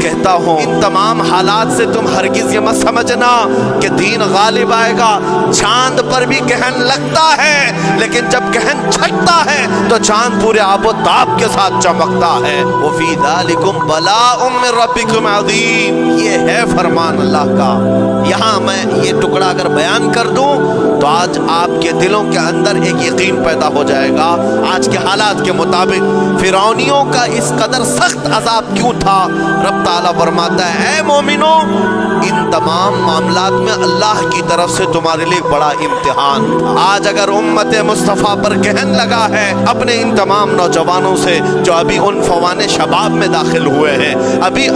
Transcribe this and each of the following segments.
کہتا ہوں ان تمام حالات سے تم ہرگز یہ مت سمجھنا کہ دین غالب آئے گا۔ چاند پر بھی گہن لگتا ہے، لیکن جب گہن چھٹتا ہے تو چاند پورے آب و تاب کے ساتھ چمکتا ہے۔ وَفِي ذَلِكُمْ بَلَاءٌ مِّن رَبِّكُمْ عَظِيمٌ، یہ ہے فرمان اللہ کا۔ یہاں میں یہ ٹکڑا اگر بیان کر دوں تو آج آپ کے دلوں کے اندر ایک یقین پیدا ہو جائے گا۔ آج کے حالات کے مطابق فرعونیوں کا اس قدر سخت عذاب کیوں تھا؟ رب تعالیٰ فرماتا ہے اے مومنو، ان تمام معاملات میں اللہ کی طرف سے تمہارے لیے بڑا امتحان تھا۔ آج اگر امت مصطفیٰ پر گہن لگا ہے اپنے ان تمام نوجوانوں سے جو ابھی ان فوان شباب میں داخل ہوئے ہیں،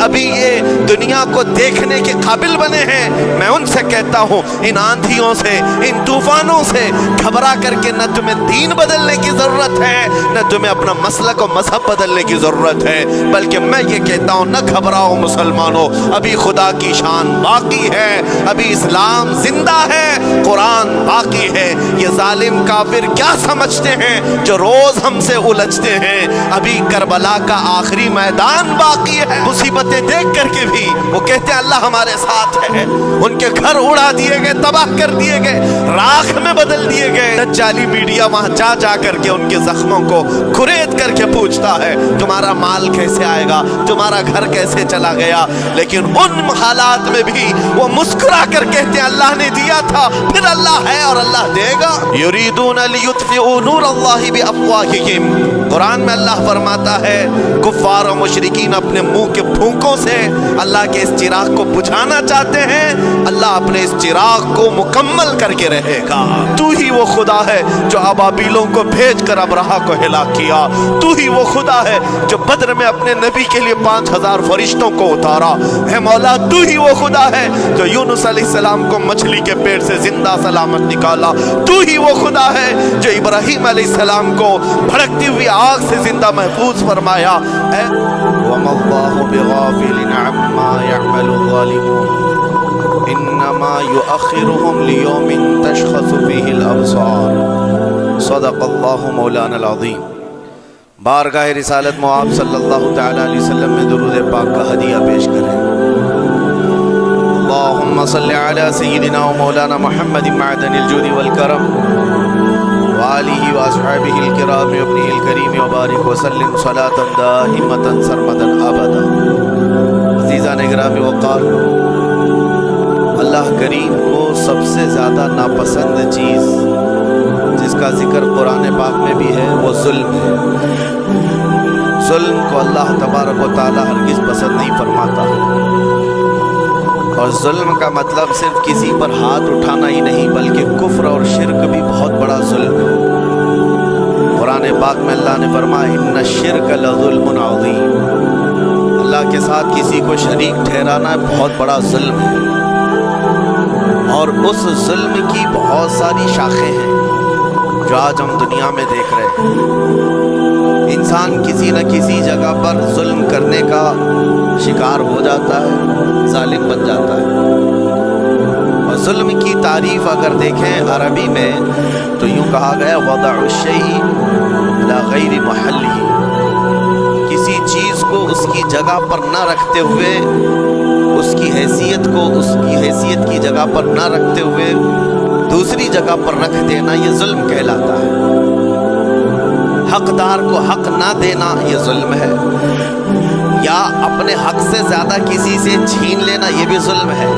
ابھی یہ دنیا کو دیکھنے کے قابل بنے ہیں، میں ان سے کہتا ہوں ان آندھیوں سے، ان طوفانوں سے گھبرا کر کے نہ تمہیں دین بدلنے کی ضرورت ہے، نہ تمہیں اپنا مسلک و مذہب بدلنے کی ضرورت ہے، بلکہ میں یہ کہتا ہوں نہ گھبراؤ مسلمانوں، ابھی خدا کی شان باقی ہے، ابھی اسلام زندہ ہے، قرآن باقی ہے۔ یہ ظالم کافر کیا سمجھتے ہیں جو روز ہم سے الجھتے ہیں؟ ابھی کربلا کا آخری میدان باقی ہے۔ مصیبتیں دیکھ کر کے بھی وہ کہتے ہیں اللہ ہمارے ساتھ ہے۔ ان کے گھر اڑا دیے گئے، تباہ کر دیے گئے، راکھ میں بدل دیے گئے۔ دجالی میڈیا وہاں جا کر کے ان کے زخموں کو کھرید کر کے پوچھتا ہے تمہارا مال کیسے آئے گا، تمہارا گھر کیسے چلا گیا، لیکن ان حالات میں بھی وہ مسکرا کر کہتے ہیں اللہ نے دیا تھا، پھر اللہ ہے اور اللہ دے گا۔ یریدون لیطفئوا نور اللہ بافواہہم، قرآن میں اللہ فرماتا ہے کفار و مشرکین اپنے منہ کے پھونکوں سے اللہ کے اس چراغ کو بجھانا چاہتے ہیں، اللہ اپنے اس چراغ کو مکمل کر کے رہے گا۔ تو ہی وہ خدا ہے جو ابابیلوں کو بھیج کر ابرہہ کو ہلاک کیا، تو ہی وہ خدا ہے جو بدر میں اپنے نبی کے لیے 5000 فرشتوں کو اتارا، اے مولا تو ہی وہ خدا ہے جو یونس علیہ السلام کو مچھلی کے پیٹ سے زندہ سلامت نکالا، تو ہی وہ خدا ہے جو ابراہیم علیہ السلام کو بھڑکتی ہوئی آگ سے زندہ محفوظ فرمایا۔ وَمَا اللَّهُ بِغَافِلٍ عَمَّا يَعْمَلُ الظَّالِمُونَ إِنَّمَا يُؤَخِّرُهُمْ لِيَوْمٍ تَشْخَصُ فِيهِ الْأَبْصَارُ صدق اللہ مولانا العظیم۔ بارگاہ رسالت مآب صلی اللہ تعالی علیہ وسلم میں درود پاک کا ہدیہ پیش کریں۔ اللہم صلی علی سیدنا و مولانا محمد معدن الجود والکرم وآلہ واصحابہ الکرام وابنہ الکریم وبارک وسلم صلاة دائمتا سرمدا ابدا۔ عزیزان گرامی وقار، اللہ کریم کو سب سے زیادہ ناپسند چیز جس کا ذکر قرآن پاک میں بھی ہے وہ ظلم ہے۔ ظلم کو اللہ تبارک و تعالی ہرگز پسند نہیں فرماتا، اور ظلم کا مطلب صرف کسی پر ہاتھ اٹھانا ہی نہیں بلکہ کفر اور شرک بھی بہت بڑا ظلم ہے۔ قرآن پاک میں اللہ نے فرمایا ان الشرک لظلم عظیم، اللہ کے ساتھ کسی کو شریک ٹھہرانا بہت بڑا ظلم ہے، اور اس ظلم کی بہت ساری شاخیں ہیں جو آج ہم دنیا میں دیکھ رہے ہیں۔ انسان کسی نہ کسی جگہ پر ظلم کرنے کا شکار ہو جاتا ہے، ظالم بن جاتا ہے۔ اور ظلم کی تعریف اگر دیکھیں عربی میں تو یوں کہا گیا وضع الشیء علی غیر محلہ، کسی چیز کو اس کی جگہ پر نہ رکھتے ہوئے، اس کی حیثیت کو اس کی حیثیت کی جگہ پر نہ رکھتے ہوئے دوسری جگہ پر رکھ دینا، یہ ظلم کہلاتا ہے۔ حقدار کو حق نہ دینا یہ ظلم ہے، یا اپنے حق سے زیادہ کسی سے چھین لینا یہ بھی ظلم ہے۔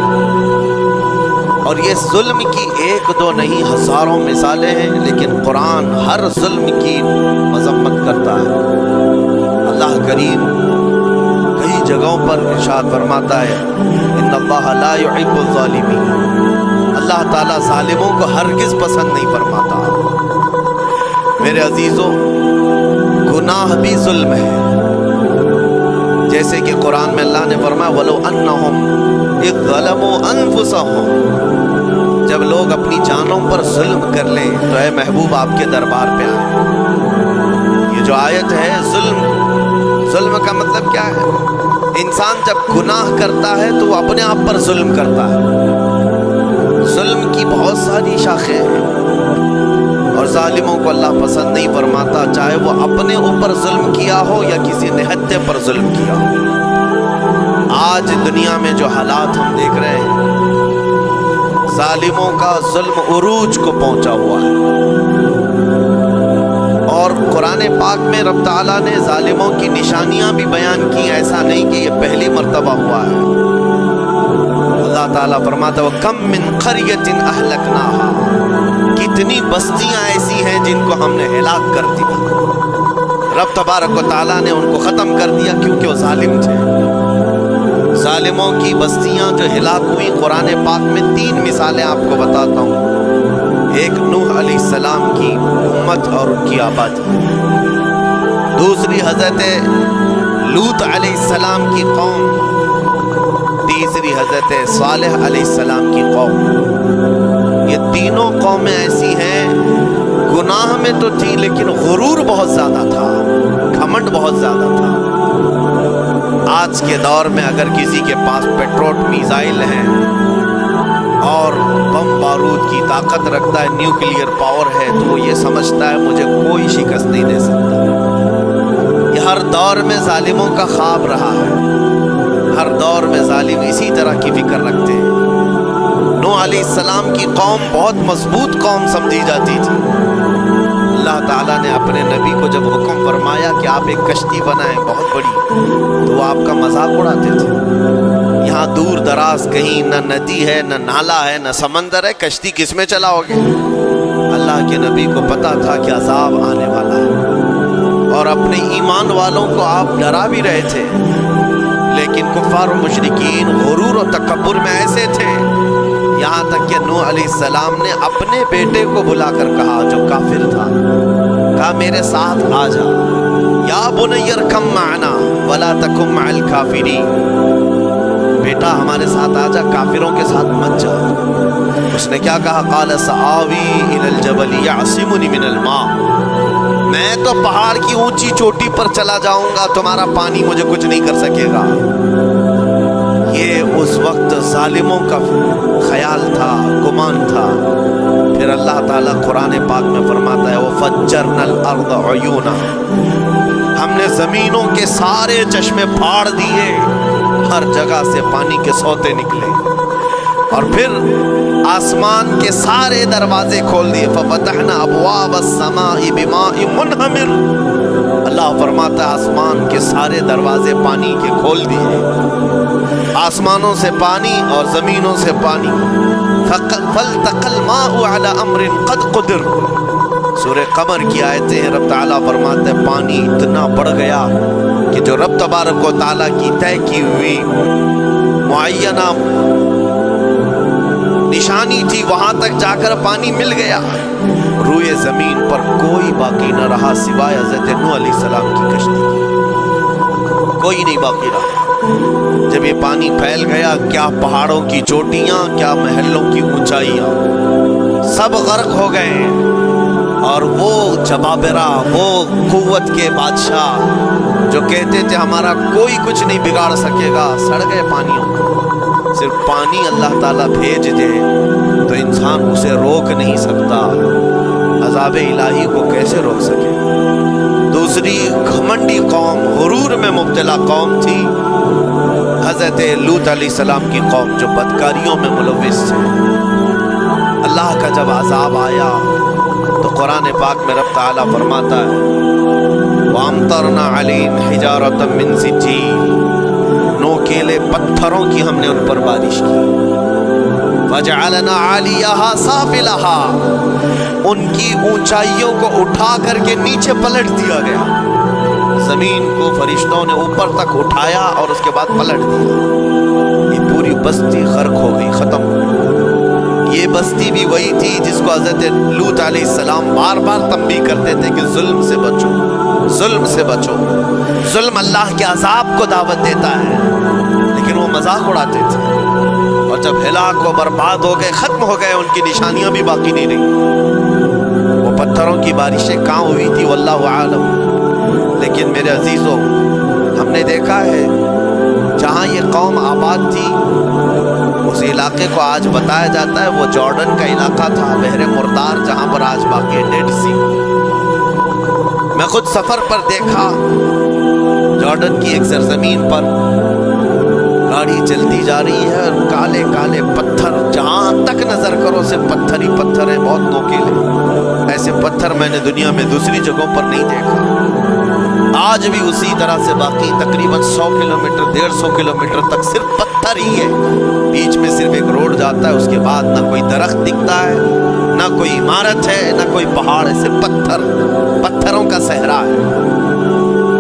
اور یہ ظلم کی ایک دو نہیں ہزاروں مثالیں ہیں، لیکن قرآن ہر ظلم کی مذمت کرتا ہے۔ اللہ کریم کئی جگہوں پر ارشاد فرماتا ہے ان اللہ لا يحب الظالمین، اللہ تعالیٰ ظالموں کو ہرگز پسند نہیں فرماتا۔ میرے عزیزوں، گناہ بھی ظلم ہے، جیسے کہ قرآن میں اللہ نے فرمایا وَلَوْ أَنَّهُمْ إِذْ ظَلَمُوا أَنفُسَهُمْ، جب لوگ اپنی جانوں پر ظلم کر لیں تو اے محبوب آپ کے دربار پہ آئیں۔ یہ جو آیت ہے ظلم کا مطلب کیا ہے؟ انسان جب گناہ کرتا ہے تو وہ اپنے آپ پر ظلم کرتا ہے۔ ظلم کی بہت ساری شاخیں ہیں، اور ظالموں کو اللہ پسند نہیں فرماتا، چاہے وہ اپنے اوپر ظلم کیا ہو یا کسی نہتے پر ظلم کیا ہو۔ آج دنیا میں جو حالات ہم دیکھ رہے ہیں، ظالموں کا ظلم عروج کو پہنچا ہوا ہے، اور قرآن پاک میں رب تعالیٰ نے ظالموں کی نشانیاں بھی بیان کی، ایسا نہیں کہ یہ پہلی مرتبہ ہوا ہے۔ اللہ تعالیٰ فرماتا ہے وَكَمْ مِنْ قَرْيَةٍ أَهْلَكْنَاهَا، کتنی بستیاں ایسی ہیں جن کو ہم نے ہلاک کر دیا۔ رب تبارک و تعالیٰ نے ان کو ختم کر دیا کیونکہ وہ ظالم تھے۔ ظالموں کی بستیاں جو ہلاک ہوئی، قرآن پاک میں 3 مثالیں آپ کو بتاتا ہوں۔ ایک نوح علیہ السلام کی امت اور ان کی آبادی، دوسری حضرت لوط علیہ السلام کی قوم، تیسری حضرت صالح علیہ السلام کی قوم۔ یہ تینوں قومیں ایسی ہیں، گناہ میں تو تھی لیکن غرور بہت زیادہ تھا، گھمنڈ بہت زیادہ تھا۔ آج کے دور میں اگر کسی کے پاس پیٹروٹ میزائل ہیں اور بم بارود کی طاقت رکھتا ہے، نیوکلیئر پاور ہے، تو وہ یہ سمجھتا ہے مجھے کوئی شکست نہیں دے سکتا۔ یہ ہر دور میں ظالموں کا خواب رہا ہے، ہر دور میں ظالم اسی طرح کی فکر رکھتے ہیں۔ نوح علیہ السلام کی قوم بہت مضبوط قوم سمجھی جاتی تھی۔ اللہ تعالیٰ نے اپنے نبی کو جب حکم فرمایا کہ آپ ایک کشتی بنائیں بہت بڑی، تو وہ آپ کا مذاق اڑاتے تھے۔ یہاں دور دراز کہیں نہ ندی ہے، نہ نالا ہے، نہ سمندر ہے، کشتی کس میں چلاؤ گے؟ اللہ کے نبی کو پتا تھا کہ عذاب آنے والا ہے، اور اپنے ایمان والوں کو آپ ڈرا بھی رہے تھے، لیکن کفار و مشرکین غرور و تکبر میں ایسے تھے، یہاں تک کہ نوح علیہ السلام نے اپنے بیٹے کو بلا کر کہا، جو کافر تھا، کہا میرے ساتھ آ جا، یا بنی ارکم معنا ولا تکن مع الکافرین، بیٹا ہمارے ساتھ آ جا، کافروں کے ساتھ مت جا۔ اس نے کیا کہا؟ قال سآوی الی الجبل یعصمنی من الماء، میں تو پہاڑ کی اونچی چوٹی پر چلا جاؤں گا، تمہارا پانی مجھے کچھ نہیں کر سکے گا۔ یہ اس وقت ظالموں کا خیال تھا، گمان تھا۔ پھر اللہ تعالیٰ قرآن پاک میں فرماتا ہے وَفَجَّرْنَا الْأَرْضَ عُيُونًا، ہم نے زمینوں کے سارے چشمے پھاڑ دیے، ہر جگہ سے پانی کے سوتے نکلے، اور پھر آسمان کے سارے دروازے کھول دیے۔ فَفَتَحْنَا أَبْوَابَ السَّمَاءِ بِمَاءٍ مُنْهَمِرٍ، اللہ فرماتا ہے آسمان کے سارے دروازے پانی کے کھول دیے، آسمانوں سے پانی اور زمینوں سے پانی۔ فَالْتَقَى الْمَاءُ عَلَى أَمْرٍ قَدْ قُدِرَ، سورہ قمر کی آیتیں ہیں، رب تعالیٰ فرماتا ہے پانی اتنا بڑھ گیا کہ جو رب تبارک و تعالیٰ کی طے کی ہوئی معینہ نشانی تھی، وہاں تک جا کر پانی مل گیا، روئے زمین پر کوئی باقی نہ رہا سوائے حضرت نوح علیہ السلام کی کشتی کی، کوئی نہیں باقی رہا۔ جب یہ پانی پھیل گیا، کیا پہاڑوں کی چوٹیاں، کیا محلوں کی اونچائیاں، سب غرق ہو گئے، اور وہ جبابرہ، وہ قوت کے بادشاہ جو کہتے تھے ہمارا کوئی کچھ نہیں بگاڑ سکے گا، سڑ گئے پانیوں۔ صرف پانی اللہ تعالیٰ بھیج دے تو انسان اسے روک نہیں سکتا، عذاب الہی کو کیسے روک سکے؟ دوسری گھمنڈی قوم، غرور میں مبتلا قوم تھی حضرت لوط علیہ السلام کی قوم، جو بدکاریوں میں ملوث تھے۔ اللہ کا جب عذاب آیا تو قرآن پاک میں رب تعالیٰ فرماتا ہے وَأَمْطَرْنَا عَلَيْهِمْ حِجَارَةً مِّن سِجِّيلٍ، نوکیلے پتھروں کی ہم نے ان پر بارش کی۔ فَجَعَلْنَا عَالِيَهَا سَافِلَهَا، ان کی اونچائیوں کو اٹھا کر کے نیچے پلٹ دیا گیا، زمین کو فرشتوں نے اوپر تک اٹھایا اور اس کے بعد پلٹ دیا۔ یہ پوری بستی غرق ہو گئی، ختم ہو گئی۔ یہ بستی بھی وہی تھی جس کو حضرت لوط علیہ السلام بار بار تنبیہ کرتے تھے کہ ظلم سے بچو، ظلم سے بچو۔ ظلم اللہ کے عذاب کو دعوت دیتا ہے، لیکن وہ مذاق اڑاتے تھے، اور جب ہلاک و برباد ہو گئے، ختم ہو گئے، ان کی نشانیاں بھی باقی نہیں رہی۔ وہ پتھروں کی بارشیں کہاں ہوئی تھی واللہ عالم، لیکن میرے عزیزوں ہم نے دیکھا ہے جہاں یہ قوم آباد تھی، اس علاقے کو آج بتایا جاتا ہے وہ جارڈن کا علاقہ تھا، بحر مردار، جہاں پر آج باقی ڈیڈ سی۔ میں خود سفر پر دیکھا، جارڈن کی ایک سرزمین پر گاڑی جا رہی ہے اور کالے کالے پتھر جہاں تک نظر کرو صرف پتھر ہی پتھر ہیں، بہت نوکیلے۔ ایسے پتھر میں نے دنیا میں دوسری جگہوں پر نہیں دیکھا۔ آج بھی اسی طرح سے باقی تقریباً 100 کلومیٹر 150 کلومیٹر تک صرف پتھر ہی ہے، بیچ میں صرف ایک روڈ جاتا ہے، اس کے بعد نہ کوئی درخت دکھتا ہے، نہ کوئی عمارت ہے، نہ کوئی پہاڑ ہے، صرف پتھر، پتھروں کا صحرا ہے۔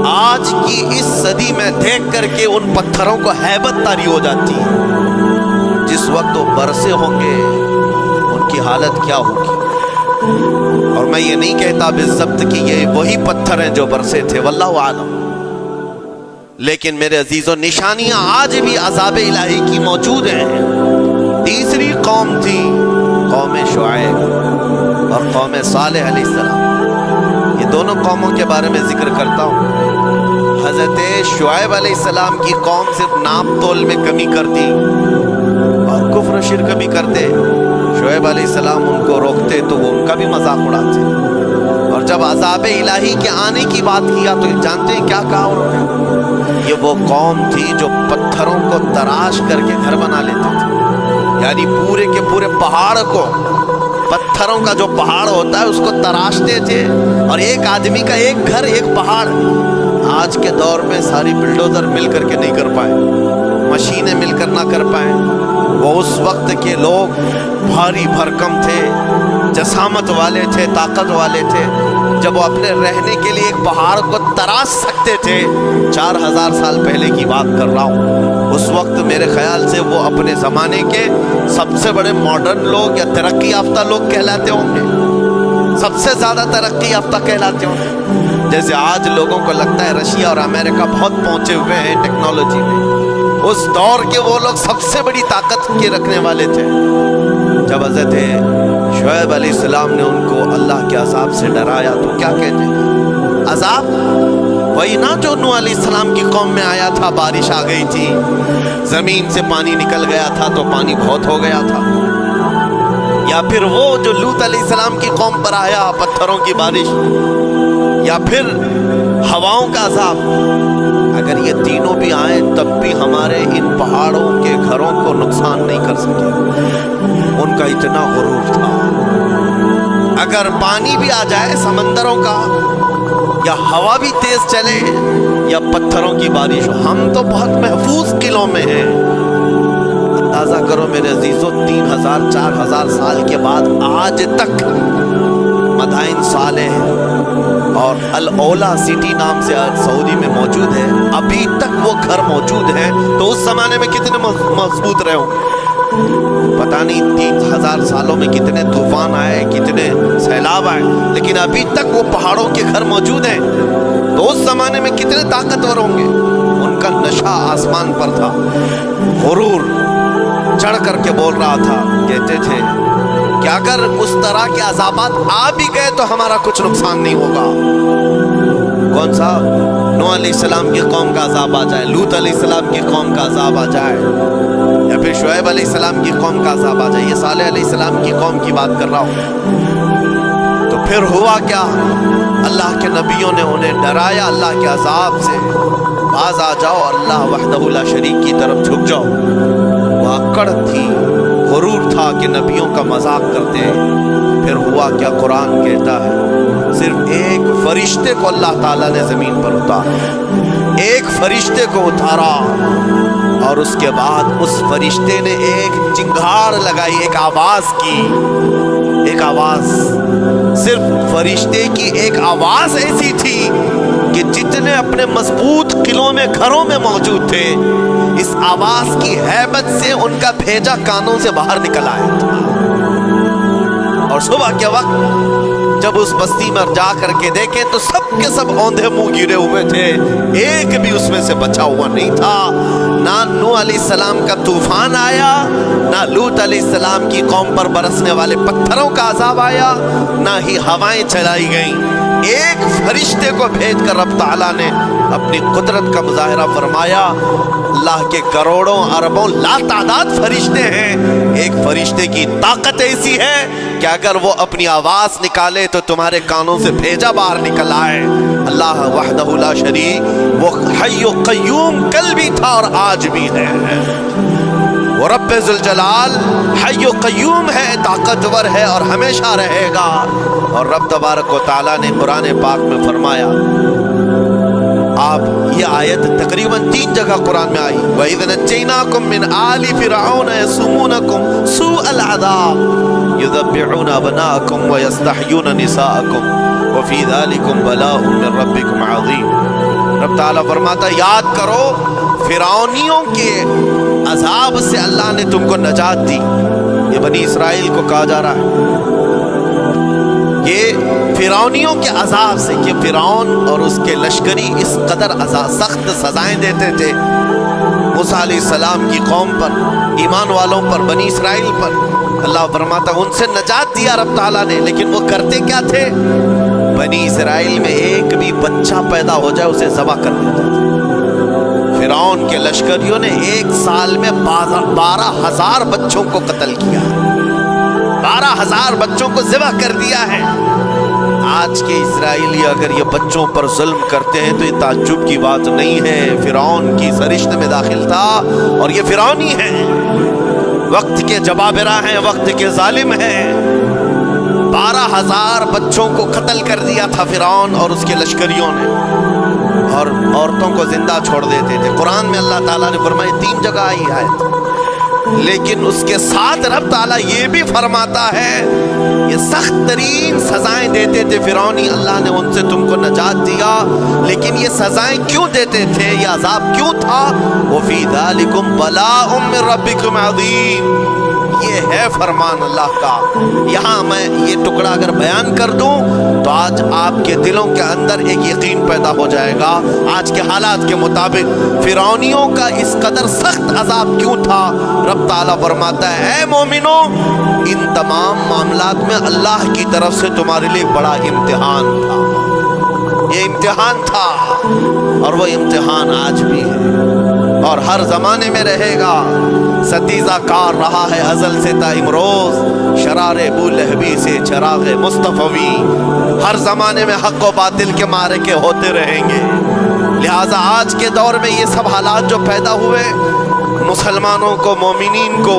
آج کی اس صدی میں دیکھ کر کے ان پتھروں کو ہیبت طاری ہو جاتی ہے۔ جس وقت وہ برسے ہوں گے ان کی حالت کیا ہوگی؟ اور میں یہ نہیں کہتا بالضبط کہ یہ وہی پتھر ہیں جو برسے تھے، واللہ عالم، لیکن میرے عزیزوں نشانیاں آج بھی عذاب الہی کی موجود ہیں۔ تیسری قوم تھی قوم شعیب اور قوم صالح علیہ السلام۔ یہ دونوں قوموں کے بارے میں ذکر کرتا ہوں۔ حضرت شعیب علیہ السلام کی قوم صرف ناپ تول میں کمی کرتی اور کفر و شرک بھی کرتے۔ شعیب علیہ السلام ان کو روکتے تو وہ ان کا بھی مذاق اڑاتے، اور جب عذاب الہی کے آنے کی بات کیا تو جانتے ہیں کیا کہا انہوں نے؟ یہ وہ قوم تھی جو پتھروں کو تراش کر کے گھر بنا لیتے تھے، یعنی پورے کے پورے پہاڑ کو، پتھروں کا جو پہاڑ ہوتا ہے اس کو تراشتے تھے، اور ایک آدمی کا ایک گھر ایک پہاڑ۔ آج کے دور میں ساری بلڈوزر مل کر کے نہیں کر پائے، مشینیں مل کر نہ کر پائیں۔ وہ اس وقت کے لوگ بھاری بھرکم تھے، جسامت والے تھے، طاقت والے تھے، جب وہ اپنے رہنے کے لیے ایک پہاڑ کو تراش سکتے تھے۔ 4000 سال پہلے کی بات کر رہا ہوں۔ اس وقت میرے خیال سے وہ اپنے زمانے کے سب سے بڑے ماڈرن لوگ یا ترقی یافتہ لوگ کہلاتے ہوں گے، سب سے زیادہ ترقی یافتہ کہلاتے ہوں گے۔ جیسے آج لوگوں کو لگتا ہے رشیا اور امریکہ بہت پہنچے ہوئے ہیں ٹیکنالوجی میں، اس دور کے وہ لوگ سب سے بڑی طاقت کے رکھنے والے تھے۔ جب حضرت شعیب علیہ السلام نے ان کو اللہ کے عذاب سے ڈرایا تو کیا کہتے ہیں؟ عذاب وہی نا جو نوح علیہ السلام کی قوم میں آیا تھا، بارش آ گئی تھی، زمین سے پانی نکل گیا تھا تو پانی بہت ہو گیا تھا، یا پھر وہ جو لوط علیہ السلام کی قوم پر آیا، پتھروں کی بارش، یا پھر ہواؤں کا عذاب۔ اگر یہ تینوں بھی آئیں تب بھی ہمارے ان پہاڑوں کے گھروں کو نقصان نہیں کر سکے، ان کا اتنا غرور تھا۔ اگر پانی بھی آ جائے سمندروں کا، یا ہوا بھی تیز چلے، یا پتھروں کی بارش ہو، ہم تو بہت محفوظ قلعوں میں ہیں۔ اندازہ کرو میرے عزیزو، 3000 4000 سال کے بعد آج تک مدائن صالح اور الاولا سٹی نام سے سعودی میں موجود ہے، ابھی تک وہ گھر موجود ہیں۔ تو اس زمانے میں کتنے مضبوط رہے ہوں، پتہ نہیں 3000 سالوں میں کتنے طوفان آئے، کتنے سیلاب آئے، لیکن ابھی تک وہ پہاڑوں کے گھر موجود ہیں۔ تو اس زمانے میں کتنے طاقتور ہوں گے، ان کا نشہ آسمان پر تھا، غرور چڑھ کر کے بول رہا تھا۔ کہتے تھے کہ اگر اس طرح کے عذابات آ بھی گئے تو ہمارا کچھ نقصان نہیں ہوگا۔ کون سا؟ نوح علیہ السلام کی قوم کا عذاب آ جائے، لوط علیہ السلام کی قوم کا عذاب آ جائے، یا پھر شعیب علیہ السلام کی قوم کا عذاب آ جائے، یہ صالح علیہ السلام کی قوم کی بات کر رہا ہوں۔ تو پھر ہوا کیا؟ اللہ کے نبیوں نے انہیں ڈرایا اللہ کے عذاب سے، باز آ جاؤ، اللہ وحدہ لا شریک کی طرف جھک جاؤ۔ وہ اکڑ تھی، غرور تھا کہ نبیوں کا مذاق کرتے۔ پھر ہوا کیا؟ قرآن کہتا ہے صرف ایک فرشتے کو اللہ تعالیٰ نے زمین پر اتارا، ایک فرشتے کو اتارا، اور اس کے بعد اس فرشتے نے ایک چنگھاڑ لگائی، ایک آواز کی، ایک آواز، صرف فرشتے کی ایک آواز ایسی تھی کہ جتنے اپنے مضبوط قلعوں میں گھروں میں موجود تھے، اس آواز کی ہیبت سے ان کا بھیجا کانوں سے باہر نکل آیا تھا۔ اور صبح کے وقت جب اس بستی میں جا کر کے دیکھیں تو سب کے سب اوندھے منہ گرے ہوئے تھے، ایک بھی اس میں سے بچا ہوا نہیں تھا۔ نہ نوح علیہ السلام کا طوفان آیا، نہ لوط علیہ السلام کی قوم پر برسنے والے پتھروں کا عذاب آیا، نہ ہی ہوائیں چلائی گئیں۔ ایک فرشتے کو بھیج کر رب تعالیٰ نے اپنی قدرت کا مظاہرہ فرمایا۔ اللہ کے کروڑوں اربوں لا تعداد فرشتے ہیں، ایک فرشتے کی طاقت ایسی ہے کہ اگر وہ اپنی آواز نکالے تو تمہارے کانوں سے بھیجا باہر نکل آئے۔ اللہ وحدہ لا شریک، وہ حی و قیوم کل بھی تھا اور آج بھی ہے۔ وہ رب ذل جلال حی و قیوم ہے، طاقتور ہے اور ہمیشہ رہے گا۔ اور رب تبارک و تعالیٰ نے قرآن پاک میں فرمایا، آپ یہ آیت تقریباً 3 جگہ قرآن میں آئی، وَإِذْ نَجَّيْنَاكُم مِّنْ آلِ فِرْعَوْنَ يَسُومُونَكُمْ سُوءَ الْعَذَابِ يُذَبِّحُونَ أَبْنَاءَكُمْ وَيَسْتَحْيُونَ نِسَاءَكُمْ وَفِي ذَلِكُمْ بَلَاءٌ مِّن رَّبِّكُمْ عَظِيمٌ۔ رب تعالیٰ فرماتا ہے یاد کرو فرعونیوں کے عذاب سے اللہ نے تم کو نجات دی۔ یہ بنی اسرائیل کو کہا جا رہا ہے یہ فرعونیوں کے عذاب سے، کہ فرعون اور اس کے لشکری اس قدر سخت سزائیں دیتے تھے موسیٰ علیہ السلام کی قوم پر، ایمان والوں پر، بنی اسرائیل پر۔ اللہ فرماتا ان سے نجات دیا رب تعالیٰ نے، لیکن وہ کرتے کیا تھے؟ بنی اسرائیل میں ایک بھی بچہ پیدا ہو جائے اسے ذبح کر دیتے تھے۔ فرعون کے لشکریوں نے 1 سال میں 12,000 بچوں کو قتل کیا، 12,000 بچوں کو ذبح کر دیا ہے۔ آج کے اسرائیلی اگر یہ بچوں پر ظلم کرتے ہیں تو یہ تعجب کی بات نہیں ہے، فرعون کی سرشت میں داخل تھا اور یہ فرعونی ہے، وقت کے جبابرہ ہیں، وقت کے ظالم ہیں۔ 12,000 بچوں کو قتل کر دیا تھا فرعون اور اس کے لشکریوں نے، اور عورتوں کو زندہ چھوڑ دیتے تھے۔ قرآن میں اللہ تعالیٰ نے فرمایا 3 جگہ آئی آیت، لیکن اس کے ساتھ رب تعالیٰ یہ بھی فرماتا ہے یہ سخت ترین سزائیں دیتے تھے فرعونی، اللہ نے ان سے تم کو نجات دیا، لیکن یہ سزائیں کیوں دیتے تھے، یہ عذاب کیوں تھا؟ وَفِي ذَلِكُمْ بَلَاءٌ مِّن رَّبِّكُمْ عَظِيمٌ۔ یہ ہے فرمان اللہ کا۔ یہاں میں یہ ٹکڑا اگر بیان کر دوں تو آج آپ کے دلوں کے اندر ایک یقین پیدا ہو جائے گا، آج کے حالات کے مطابق فرعونیوں کا اس قدر سخت عذاب کیوں تھا۔ رب تعالیٰ فرماتا ہے اے مومنوں، ان تمام معاملات میں اللہ کی طرف سے تمہارے لیے بڑا امتحان تھا، یہ امتحان تھا اور وہ امتحان آج بھی ہے اور ہر زمانے میں رہے گا۔ ستیزہ کار رہا ہے ازل سے تا امروز، شرار بولہبی سے چراغ مصطفی۔ ہر زمانے میں حق و باطل کے معرکے ہوتے رہیں گے، لہٰذا آج کے دور میں یہ سب حالات جو پیدا ہوئے، مسلمانوں کو، مومنین کو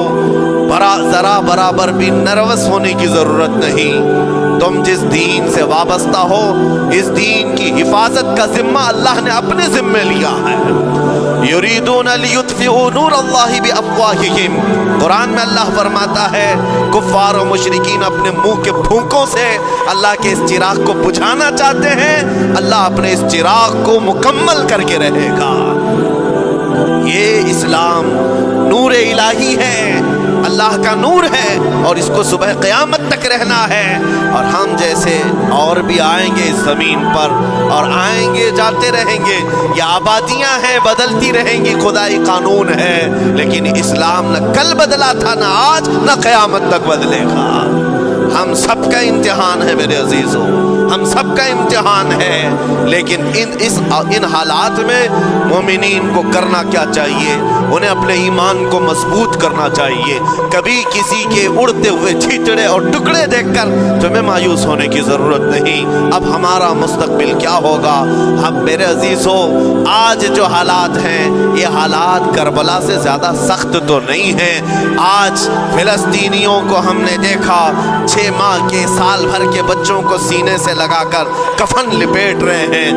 ذرا برابر بھی نروس ہونے کی ضرورت نہیں۔ تم جس دین سے وابستہ ہو، اس دین کی حفاظت کا ذمہ اللہ نے اپنے ذمے لیا ہے۔ یریدون لیطفئوا نور اللہ بافواہہم، قرآن میں اللہ فرماتا ہے کفار و مشرکین اپنے منہ کے پھونکوں سے اللہ کے اس چراغ کو بجھانا چاہتے ہیں، اللہ اپنے اس چراغ کو مکمل کر کے رہے گا۔ یہ اسلام نور الہی ہے، اللہ کا نور ہے اور اس کو صبح قیامت تک رہنا ہے، اور ہم جیسے اور بھی آئیں گے اس زمین پر اور آئیں گے جاتے رہیں گے، یہ آبادیاں ہیں بدلتی رہیں گی، خدائی قانون ہے، لیکن اسلام نہ کل بدلا تھا، نہ آج، نہ قیامت تک بدلے گا۔ ہم سب کا امتحان ہے میرے عزیزوں، ہم سب کا امتحان ہے، لیکن ان حالات میں مومنین کو کرنا کیا چاہیے؟ انہیں اپنے ایمان کو مضبوط کرنا چاہیے۔ کبھی کسی کے اڑتے ہوئے چھیٹڑے اور ٹکڑے دیکھ کر تمہیں مایوس ہونے کی ضرورت نہیں۔ اب ہمارا مستقبل کیا ہوگا؟ اب میرے عزیزوں، آج جو حالات ہیں یہ حالات کربلا سے زیادہ سخت تو نہیں ہیں۔ آج فلسطینیوں کو ہم نے دیکھا 6 ماہ کے، سال بھر کے بچوں کو سینے سے لگا کر کفن لپیٹ رہے ہیں۔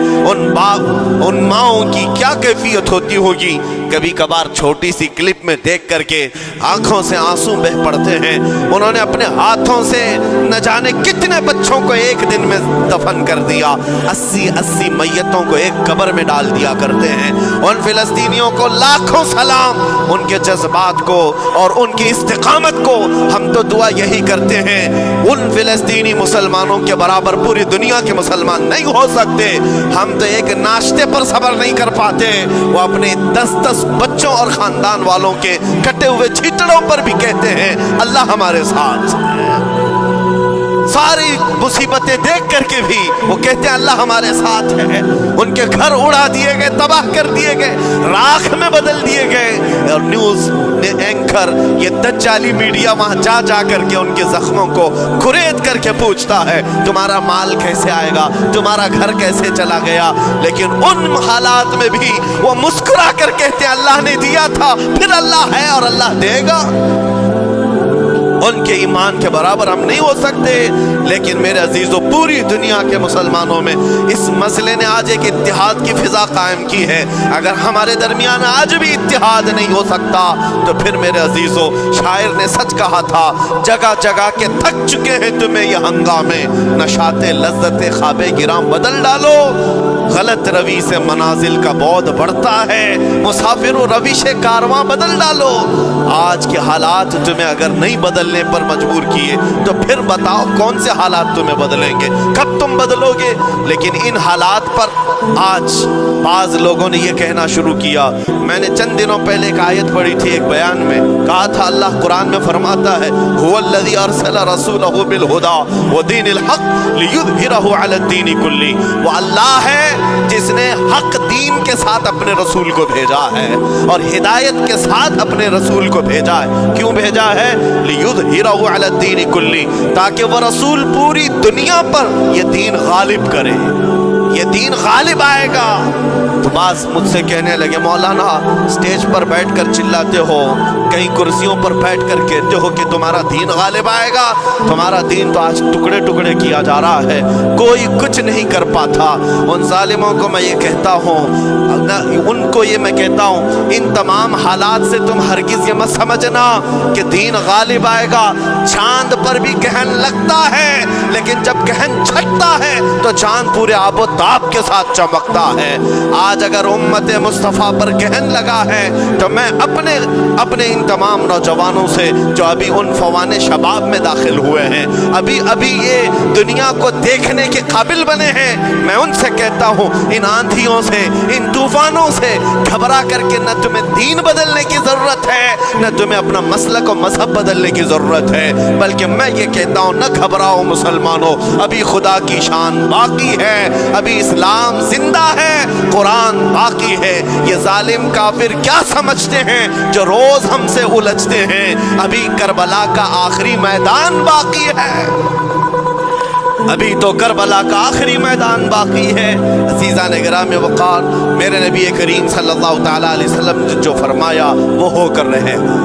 ان ماؤں کی کیا کیفیت ہوتی ہوگی؟ کبھی کبھار چھوٹی سی کلپ میں دیکھ کر کے آنکھوں سے آنسو بہ پڑتے ہیں۔ انہوں نے اپنے ہاتھوں سے نہ جانے کتنے بچوں کو ایک دن میں دفن کر دیا، 80 میتوں کو ایک قبر میں ڈال دیا کرتے ہیں۔ ان فلسطینیوں کو لاکھوں سلام، ان کے جذبات کو اور ان کی استقامت کو ہم تو دعا یہی کرتے ہیں، ان فلسطینی مسلمانوں کے برابر پوری دنیا کے مسلمان نہیں ہو سکتے۔ ہم تو ایک ناشتے پر صبر نہیں کر پاتے، وہ اپنے 10 بچوں اور خاندان والوں کے کٹے ہوئے چھیٹڑوں پر بھی کہتے ہیں اللہ ہمارے ساتھ ہے۔ ساری مصیبتیں دیکھ کر کے بھی وہ کہتے ہیں اللہ ہمارے ساتھ ہے۔ ان کے گھر اڑا دیے گئے، تباہ کر دیے گئے، راکھ میں بدل دیے گئے، اور نیوز اینکر کر یہ دجالی میڈیا وہاں جا جا کر کے ان کے زخموں کو کھرید کر کے پوچھتا ہے تمہارا مال کیسے آئے گا، تمہارا گھر کیسے چلا گیا، لیکن ان حالات میں بھی وہ مسکرا کر کہتے ہیں اللہ نے دیا تھا، پھر اللہ ہے اور اللہ دے گا۔ ان کے ایمان کے برابر ہم نہیں ہو سکتے، لیکن میرے عزیزو پوری دنیا کے مسلمانوں میں اس مسئلے نے آج ایک اتحاد کی فضا قائم کی ہے۔ اگر ہمارے درمیان آج بھی اتحاد نہیں ہو سکتا تو پھر میرے عزیزو شاعر نے سچ کہا تھا، جگہ جگہ کے تھک چکے ہیں تمہیں یہ ہنگامے، نشاط لذت خواب گراں بدل ڈالو، غلط روی سے منازل کا بعد بڑھتا ہے، مسافر و روش کارواں بدل ڈالو۔ آج کے حالات تمہیں اگر نہیں بدلنے پر مجبور کیے تو پھر بتاؤ کون سے حالات تمہیں بدلیں گے، کب تم بدلو گے؟ لیکن ان حالات پر آج بعض لوگوں نے یہ کہنا شروع کیا۔ میں نے چند دنوں پہلے ایک آیت پڑھی تھی، ایک بیان میں کہا تھا اللہ قرآن میں فرماتا ہے هو الذی ارسل رسولہ بالہدی ودین الحق لیظہرہ علی الدین کلہ، وہ اللہ ہے جس نے حق دین کے ساتھ اپنے رسول کو بھیجا ہے اور ہدایت کے ساتھ اپنے رسول کو بھیجا ہے۔ کیوں بھیجا ہے؟ لیظہرہ علی الدین کلہ، تاکہ وہ رسول پوری دنیا پر یہ دین غالب کرے، یہ دین غالب آئے گا۔ تو بعض مجھ سے کہنے لگے مولانا سٹیج پر بیٹھ کر چلاتے ہو، کئی کرسیوں پر بیٹھ کر کہتے ہو کہ تمہارا دین غالب آئے گا، تمہارا دین تو آج ٹکڑے ٹکڑے کیا جا رہا ہے، کوئی کچھ نہیں کر پاتا۔ ان ظالموں کو میں یہ کہتا ہوں، ان کو یہ میں کہتا ہوں، ان تمام حالات سے تم ہرگز یہ مت سمجھنا کہ دین غالب آئے گا۔ چاند پر بھی گہن لگتا ہے، لیکن جب گہن چھٹتا ہے تو چاند پورے آب و تاب کے ساتھ چمکتا ہے۔ آج اگر امت مصطفیٰ پر گہن لگا ہے تو میں اپنے ان تمام نوجوانوں سے جو ابھی ان فوان شباب میں داخل ہوئے ہیں، ابھی یہ دنیا کو دیکھنے کے قابل بنے ہیں، میں ان سے کہتا ہوں ان آندھیوں سے، ان طوفانوں سے گھبرا کر کے نہ تمہیں دین بدلنے کی ضرورت ہے، نہ تمہیں اپنا مسلک و مذہب بدلنے کی ضرورت ہے، بلکہ میں یہ کہتا ہوں نہ گھبراؤ مسلمانوں، ابھی خدا کی شان باقی ہے، ابھی اسلام زندہ ہے، قرآن باقی ہے۔ یہ ظالم کافر کیا سمجھتے ہیں جو روز ہم سے الجھتے ہیں؟ ابھی کربلا کا آخری میدان باقی ہے، ابھی تو کربلا کا آخری میدان باقی ہے۔ عزیزان گرامی وقار، میرے نبی کریم صلی اللہ تعالیٰ علیہ وسلم نے جو فرمایا وہ ہو کر رہے گا،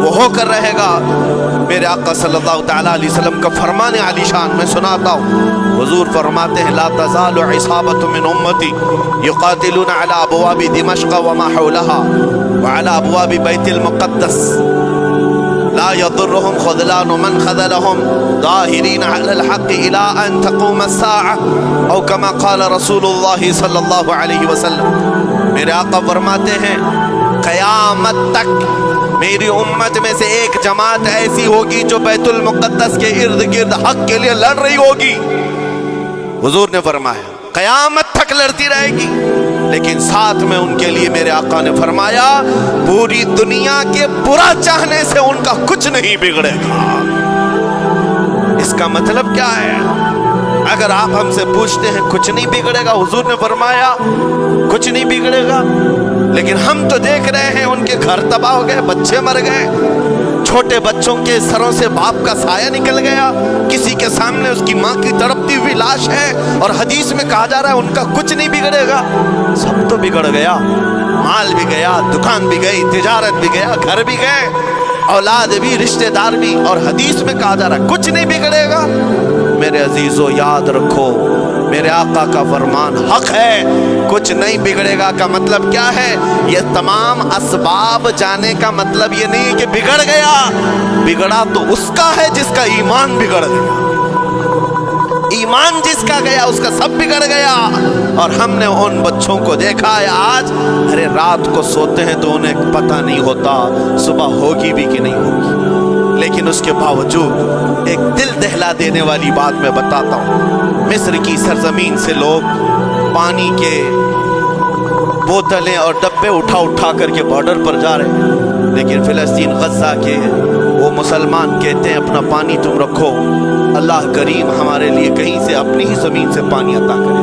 وہ ہو کر رہے گا۔ میرے آقا صلی اللہ تعالیٰ علیہ وسلم کا فرمان عالی شان میں سناتا ہوں۔ حضور فرماتے ہیں لا تزال عصابة من امتی یقاتلون علی ابواب دمشق وما حولها وعلى ابواب بیت المقدس لا يضرهم خذلان من خذلهم ظاهرين على الحق الى ان تقوم الساعة او كما قال رسول اللہ صلی اللہ علیہ وسلم۔ میرے آقا فرماتے ہیں قیامت تک میری امت میں سے ایک جماعت ایسی ہوگی جو بیت المقدس کے ارد گرد حق کے لیے لڑ رہی ہوگی۔ حضور نے فرمایا قیامت تک لڑتی رہے گی، لیکن ساتھ میں ان کے لیے میرے آقا نے فرمایا پوری دنیا کے برا چاہنے سے ان کا کچھ نہیں بگڑے گا۔ اس کا مطلب کیا ہے؟ اگر آپ ہم سے پوچھتے ہیں کچھ نہیں بگڑے گا، حضور نے فرمایا کچھ نہیں بگڑے گا، لیکن ہم تو دیکھ رہے ہیں ان کے گھر تباہ ہو گئے، بچے مر گئے، چھوٹے بچوں کے سروں سے باپ کا سایہ نکل گیا، کسی کے سامنے اس کی ماں کی تڑپتی ہوئی لاش ہے، اور حدیث میں کہا جا رہا ہے ان کا کچھ نہیں بگڑے گا۔ سب تو بگڑ گیا، مال بھی گیا، دکان بھی گئی، تجارت بھی گیا، گھر بھی گئے، اولاد بھی، رشتہ دار بھی، اور حدیث میں کہا جا رہا ہے کچھ نہیں بگڑے گا۔ میرے عزیزو یاد رکھو میرے آقا کا فرمان حق ہے، کچھ نہیں بگڑے گا کا مطلب کیا ہے؟ یہ تمام اسباب جانے کا مطلب یہ نہیں کہ بگڑ گیا، بگڑا تو اس کا ہے جس کا ایمان بگڑ گیا، ایمان جس کا گیا اس کا سب بگڑ گیا۔ اور ہم نے ان بچوں کو دیکھا ہے آج، ارے رات کو سوتے ہیں تو انہیں پتہ نہیں ہوتا صبح ہوگی بھی کہ نہیں ہوگی، لیکن اس کے باوجود ایک دل دہلا دینے والی بات میں بتاتا ہوں، مصر کی سرزمین سے لوگ پانی کے بوتلیں اور ڈبے اٹھا کر کے بارڈر پر جا رہے ہیں، لیکن فلسطین غزہ کے وہ مسلمان کہتے ہیں اپنا پانی تم رکھو، اللہ کریم ہمارے لیے کہیں سے اپنی ہی زمین سے پانی عطا کرے۔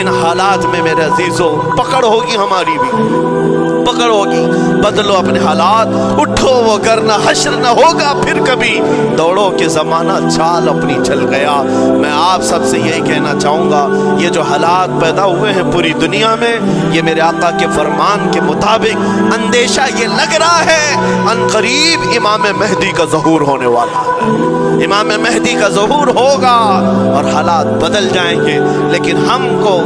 ان حالات میں میرے عزیزوں پکڑ ہوگی، ہماری بھی پکڑ ہوگی۔ بدلو اپنے حالات، اٹھو وہ کرنا حشر نہ ہوگا پھر کبھی، دوڑو کہ زمانہ چال اپنی چل گیا۔ میں آپ سب سے یہی کہنا چاہوں گا، یہ جو حالات پیدا ہوئے ہیں پوری دنیا میں، یہ میرے آقا کے فرمان کے مطابق اندیشہ یہ لگ رہا ہے ان قریب امام مہدی کا ظہور ہونے والا ہے، امام مہدی کا ظہور ہوگا اور حالات بدل جائیں گے۔ لیکن ہم کو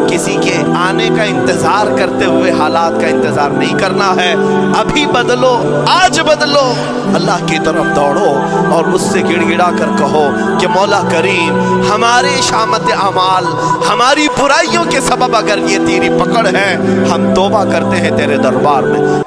کسی کے آنے کا انتظار کرتے ہوئے حالات کا انتظار نہیں کرنا ہے، ابھی بدلو، آج بدلو، اللہ کی طرف دوڑو اور اس سے گڑ گڑا کر کہو کہ مولا کریم ہمارے شامت اعمال، ہماری برائیوں کے سبب اگر یہ تیری پکڑ ہے، ہم توبہ کرتے ہیں تیرے دربار میں۔